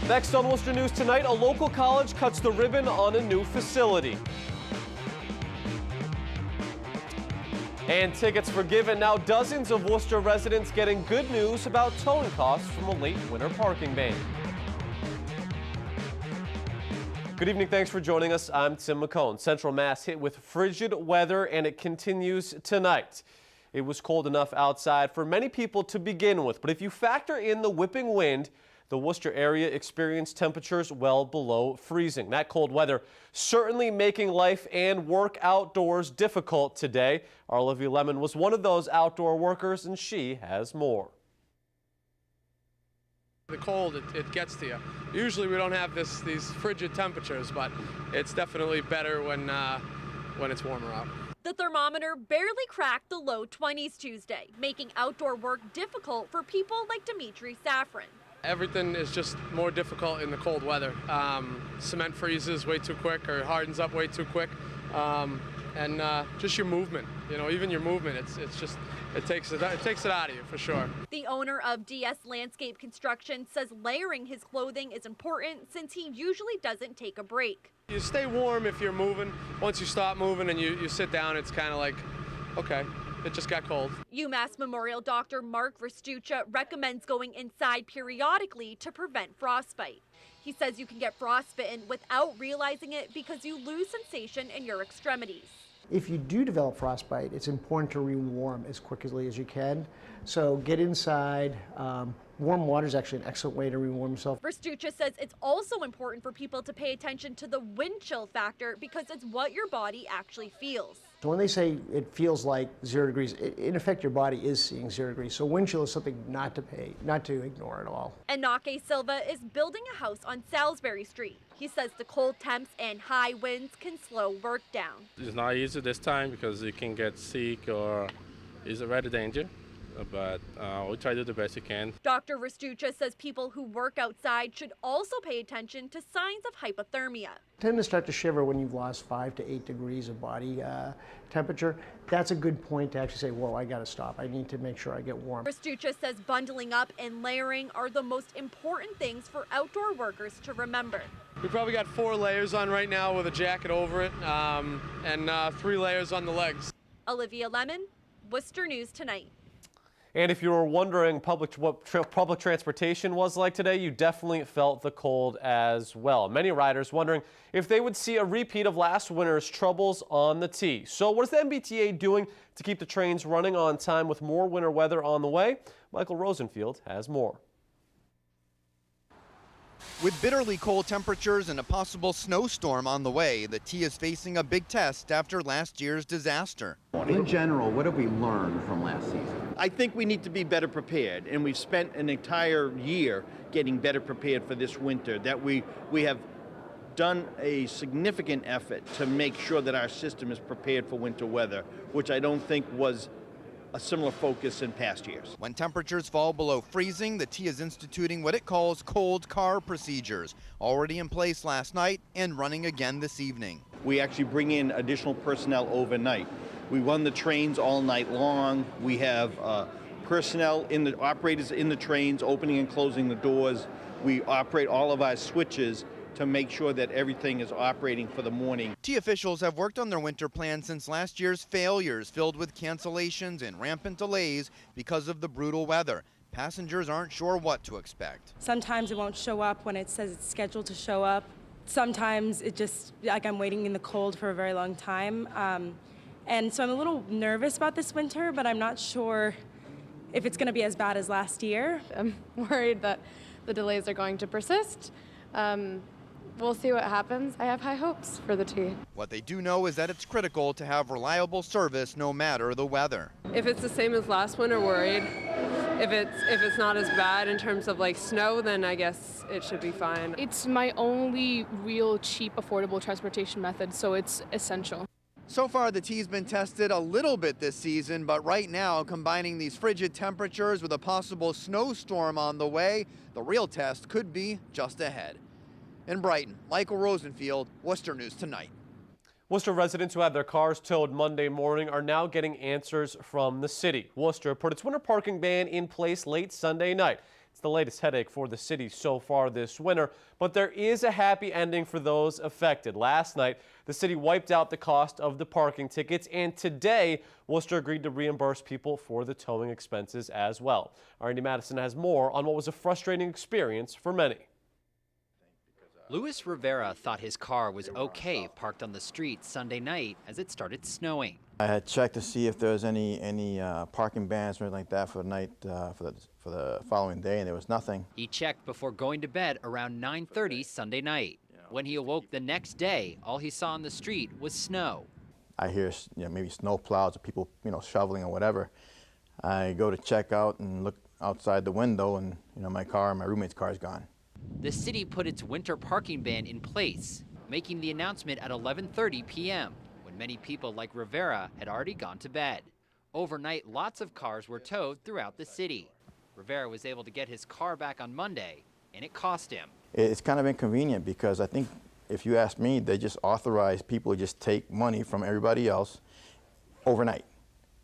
Next on Worcester News Tonight, a local college cuts the ribbon on a new facility. And tickets forgiven. Now dozens of Worcester residents getting good news about towing costs from a late winter parking ban. Good evening, thanks for joining us. I'm Tim McCone. Central Mass hit with frigid weather and it continues tonight. It was cold enough outside for many people to begin with, but if you factor in the whipping wind, the Worcester area experienced temperatures well below freezing. That cold weather certainly making life and work outdoors difficult today. Our Olivia Lemon was one of those outdoor workers, and she has more. The cold, it gets to you. Usually we don't have these frigid temperatures, but it's definitely better when it's warmer out. The thermometer barely cracked the low 20s Tuesday, making outdoor work difficult for people like Dimitri Safran. Everything is just more difficult in the cold weather. Cement freezes way too quick or hardens up way too quick. And just your movement, even your movement, it takes it out of you for sure. The owner of DS Landscape Construction says layering his clothing is important since he usually doesn't take a break. You stay warm if you're moving. Once you stop moving and you sit down, it's kind of like, okay, it just got cold. UMass Memorial doctor Mark Verstucha recommends going inside periodically to prevent frostbite. He says you can get frostbitten without realizing it because you lose sensation in your extremities. If you do develop frostbite, it's important to rewarm as quickly as you can. So get inside. Warm water is actually an excellent way to rewarm yourself. Verstucha says it's also important for people to pay attention to the wind chill factor because it's what your body actually feels. So when they say it feels like 0 degrees, in effect your body is seeing 0 degrees. So wind chill is something not to ignore at all. Enake Silva is building a house on Salisbury Street. He says the cold temps and high winds can slow work down. It's not easy this time because you can get sick or it's a very danger. But we try to do the best we can. Dr. Verstucha says people who work outside should also pay attention to signs of hypothermia. Tend to start to shiver when you've lost 5 to 8 degrees of body temperature. That's a good point to actually say, whoa, I got to stop. I need to make sure I get warm. Verstucha says bundling up and layering are the most important things for outdoor workers to remember. We probably got 4 layers on right now with a jacket over it and 3 layers on the legs. Olivia Lemon, Worcester News Tonight. And if you were wondering what public transportation was like today, you definitely felt the cold as well. Many riders wondering if they would see a repeat of last winter's troubles on the T. So what is the MBTA doing to keep the trains running on time with more winter weather on the way? Michael Rosenfield has more. With bitterly cold temperatures and a possible snowstorm on the way, the T is facing a big test after last year's disaster. In general, what have we learned from last season? I think we need to be better prepared, and we've spent an entire year getting better prepared for this winter, that we have done a significant effort to make sure that our system is prepared for winter weather, which I don't think was a similar focus in past years. When temperatures fall below freezing, the T is instituting what it calls cold car procedures, already in place last night and running again this evening. We actually bring in additional personnel overnight. We run the trains all night long. We have personnel, operators in the trains, opening and closing the doors. We operate all of our switches to make sure that everything is operating for the morning. T officials have worked on their winter plan since last year's failures, filled with cancellations and rampant delays because of the brutal weather. Passengers aren't sure what to expect. Sometimes it won't show up when it says it's scheduled to show up. Sometimes it just, like I'm waiting in the cold for a very long time. And so I'm a little nervous about this winter, but I'm not sure if it's going to be as bad as last year. I'm worried that the delays are going to persist. We'll see what happens. I have high hopes for the T. What they do know is that it's critical to have reliable service no matter the weather. If it's the same as last winter, worried. If it's not as bad in terms of like snow, then I guess it should be fine. It's my only real cheap, affordable transportation method, so it's essential. So far, the T's been tested a little bit this season, but right now, combining these frigid temperatures with a possible snowstorm on the way, the real test could be just ahead. In Brighton, Michael Rosenfield, Worcester News Tonight. Worcester residents who had their cars towed Monday morning are now getting answers from the city. Worcester put its winter parking ban in place late Sunday night. It's the latest headache for the city so far this winter, but there is a happy ending for those affected. Last night, the city wiped out the cost of the parking tickets, and today, Worcester agreed to reimburse people for the towing expenses as well. Our Andy Madison has more on what was a frustrating experience for many. Luis Rivera thought his car was okay parked on the street Sunday night as it started snowing. I had checked to see if there was any parking bans or anything like that for the night for the following day, and there was nothing. He checked before going to bed around 9:30 Sunday night. When he awoke the next day, all he saw on the street was snow. I hear maybe snow plows or people shoveling or whatever. I go to check out and look outside the window, and my roommate's car is gone. The city put its winter parking ban in place, making the announcement at 11:30 p.m. when many people like Rivera had already gone to bed. Overnight, lots of cars were towed throughout the city. Rivera was able to get his car back on Monday, and it cost him. It's kind of inconvenient because I think, if you ask me, they just authorize people to just take money from everybody else overnight.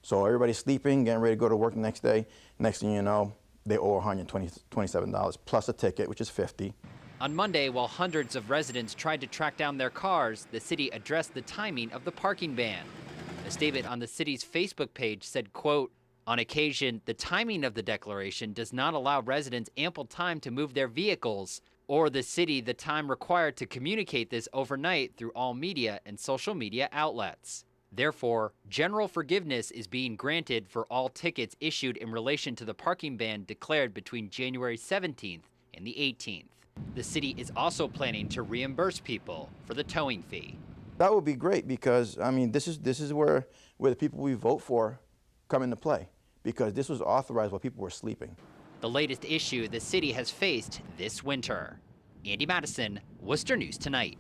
So everybody's sleeping, getting ready to go to work the next day. Next thing you know, they owe $127 plus a ticket, which is $50. On Monday, while hundreds of residents tried to track down their cars, the city addressed the timing of the parking ban. A statement on the city's Facebook page said, quote, "On occasion, the timing of the declaration does not allow residents ample time to move their vehicles, or the city the time required to communicate this overnight through all media and social media outlets. Therefore, general forgiveness is being granted for all tickets issued in relation to the parking ban declared between January 17th and the 18th. The city is also planning to reimburse people for the towing fee." That would be great because, this is where the people we vote for come into play, because this was authorized while people were sleeping. The latest issue the city has faced this winter. Andy Madison, Worcester News Tonight.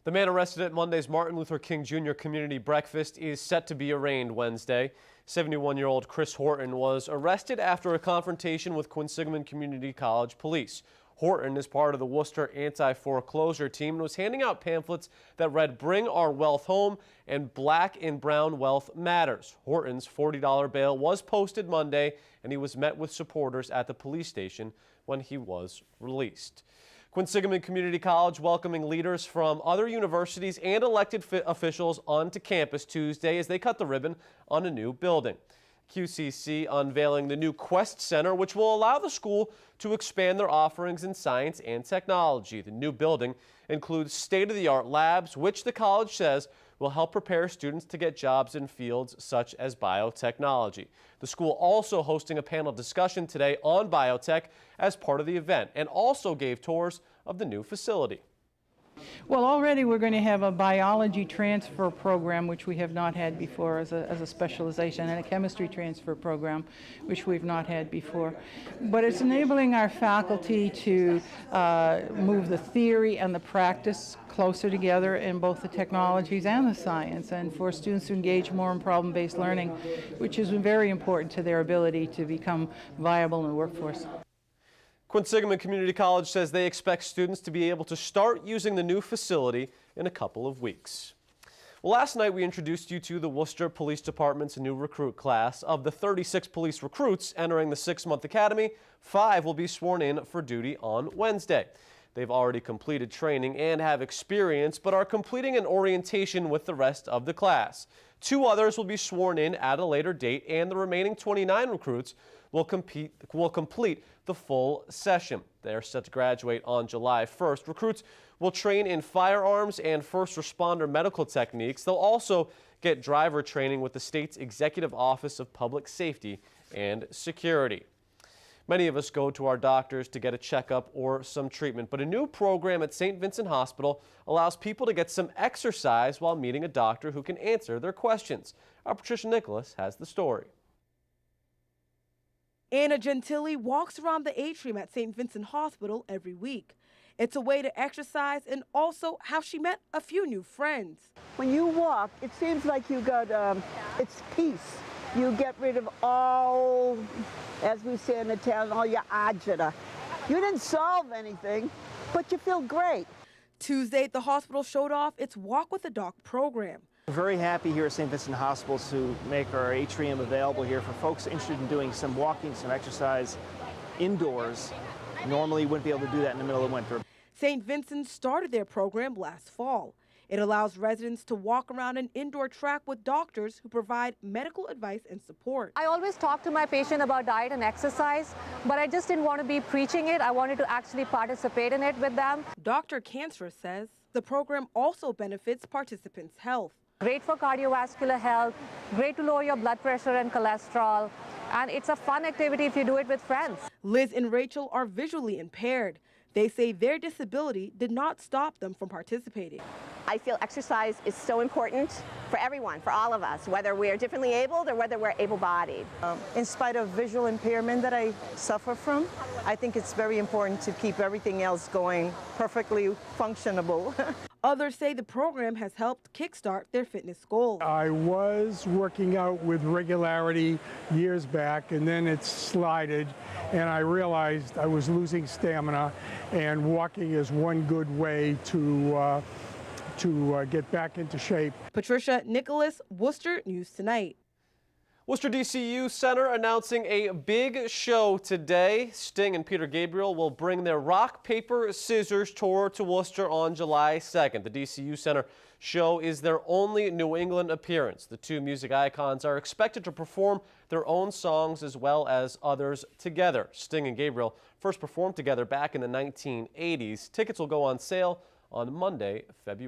The man arrested at Monday's Martin Luther King Jr. Community Breakfast is set to be arraigned Wednesday. 71-year-old Chris Horton was arrested after a confrontation with Quinsigamond Community College police. Horton is part of the Worcester anti-foreclosure team and was handing out pamphlets that read "Bring Our Wealth Home" and "Black and Brown Wealth Matters." Horton's $40 bail was posted Monday, and he was met with supporters at the police station when he was released. Quinsigamond Community College welcoming leaders from other universities and elected officials onto campus Tuesday as they cut the ribbon on a new building. QCC unveiling the new Quest Center, which will allow the school to expand their offerings in science and technology. The new building includes state-of-the-art labs, which the college says will help prepare students to get jobs in fields such as biotechnology. The school also hosting a panel discussion today on biotech as part of the event, and also gave tours of the new facility. Well, already we're going to have a biology transfer program, which we have not had before as a specialization, and a chemistry transfer program, which we've not had before. But it's enabling our faculty to move the theory and the practice closer together in both the technologies and the science, and for students to engage more in problem-based learning, which is very important to their ability to become viable in the workforce. Quinsigamond Community College says they expect students to be able to start using the new facility in a couple of weeks. Well, last night we introduced you to the Worcester Police Department's new recruit class. Of the 36 police recruits entering the 6-month academy, 5 will be sworn in for duty on Wednesday. They've already completed training and have experience, but are completing an orientation with the rest of the class. 2 others will be sworn in at a later date, and the remaining 29 recruits will complete the full session. They're set to graduate on July 1st. Recruits will train in firearms and first responder medical techniques. They'll also get driver training with the state's Executive Office of Public Safety and Security. Many of us go to our doctors to get a checkup or some treatment, but a new program at St. Vincent Hospital allows people to get some exercise while meeting a doctor who can answer their questions. Our Patricia Nicholas has the story. Anna Gentili walks around the atrium at St. Vincent Hospital every week. It's a way to exercise and also how she met a few new friends. When you walk, it seems like you got, it's peace. You get rid of all, as we say in Italian, all your agita. You didn't solve anything, but you feel great. Tuesday, the hospital showed off its Walk with a Doc program. We're very happy here at St. Vincent Hospital to make our atrium available here for folks interested in doing some walking, some exercise, indoors. Normally wouldn't be able to do that in the middle of winter. St. Vincent started their program last fall. It allows residents to walk around an indoor track with doctors who provide medical advice and support. I always talk to my patient about diet and exercise, but I just didn't want to be preaching it. I wanted to actually participate in it with them. Dr. Cancer says the program also benefits participants' health. Great for cardiovascular health, great to lower your blood pressure and cholesterol, and it's a fun activity if you do it with friends. Liz and Rachel are visually impaired. They say their disability did not stop them from participating. I feel exercise is so important for everyone, for all of us, whether we're differently abled or whether we're able-bodied. In spite of visual impairment that I suffer from, I think it's very important to keep everything else going perfectly functionable. Others say the program has helped kickstart their fitness goals. I was working out with regularity years back, and then it slided, and I realized I was losing stamina, and walking is one good way to get back into shape. Patricia Nicholas, Worcester News Tonight. Worcester DCU Center announcing a big show today. Sting and Peter Gabriel will bring their rock, paper, scissors tour to Worcester on July 2nd. The DCU Center show is their only New England appearance. The two music icons are expected to perform their own songs as well as others together. Sting and Gabriel first performed together back in the 1980s. Tickets will go on sale on Monday, February